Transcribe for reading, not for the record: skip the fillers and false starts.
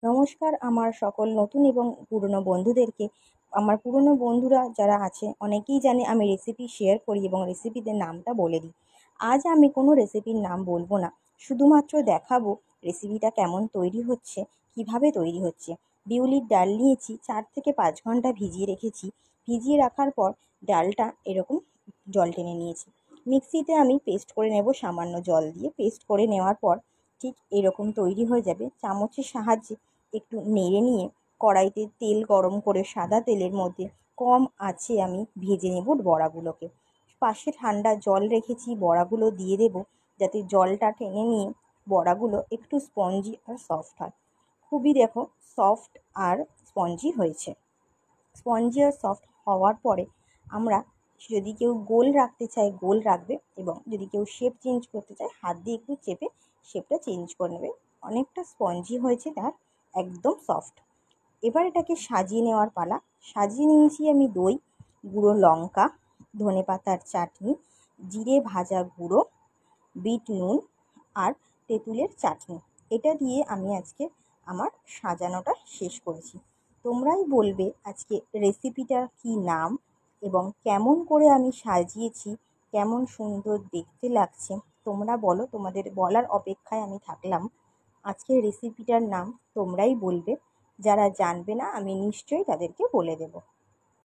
নমস্কার আমার সকল নতুন এবং পুরনো বন্ধুদেরকে। আমার পুরনো বন্ধুরা যারা আছে অনেকেই জানে আমি রেসিপি শেয়ার করি এবং রেসিপিদের নামটা বলে দিই। আজ আমি কোনো রেসিপির নাম বলবো না, শুধুমাত্র দেখাবো রেসিপিটা কেমন তৈরি হচ্ছে, কিভাবে তৈরি হচ্ছে। বিউলির ডাল নিয়েছি, 4 থেকে 5 ঘন্টা ভিজিয়ে রেখেছি। ভিজিয়ে রাখার পর ডালটা এরকম জল টেনে নিয়েছি। মিক্সিতে আমি পেস্ট করে নেব, সামান্য জল দিয়ে পেস্ট করে নেওয়ার পর ঠিক এরকম তৈরি হয়ে যাবে। চামচের সাহায্যে একটু নেড়ে নিয়ে কড়াইতে তেল গরম করে সাদা তেলের মধ্যে কম আঁচে আমি ভেজে নেব বড়াগুলোকে। পাশে ঠান্ডা জল রেখেছি, বড়াগুলো দিয়ে দেব যাতে জলটা টেনে নিয়ে বড়াগুলো একটু স্পঞ্জি আর সফট হয়। খুবই দেখো সফট আর স্পঞ্জি হয়েছে। স্পঞ্জি আর সফট হওয়ার পরে আমরা যদি কেউ গোল রাখতে চায় গোল রাখবে, এবং যদি কেউ শেপ চেঞ্জ করতে চায় হাত দিয়ে একটু চেপে শেপটা চেঞ্জ করে নেবে। অনেকটা স্পঞ্জি হয়েছে, তার একদম সফট। এবার এটাকে সাজিয়ে নেওয়ার পালা। সাজিয়ে নিয়েছি আমি দই, গুঁড়ো লঙ্কা, ধনেপাতার চাটনি, জিরে ভাজা গুঁড়ো, বিট নুন আর তেঁতুলের চাটনি। এটা দিয়ে আমি আজকে আমার সাজানোটা শেষ করেছি। তোমরাই বলবে আজকে রেসিপিটার কী নাম এবং কেমন করে আমি সাজিয়েছি, কেমন সুন্দর দেখতে লাগছে। তোমরা বলো, তোমাদের বলার অপেক্ষায় আমি থাকলাম। আজকের রেসিপিটার নাম তোমরাই বলবে, যারা জানবে না আমি নিশ্চয়ই তাদেরকে বলে দেবো।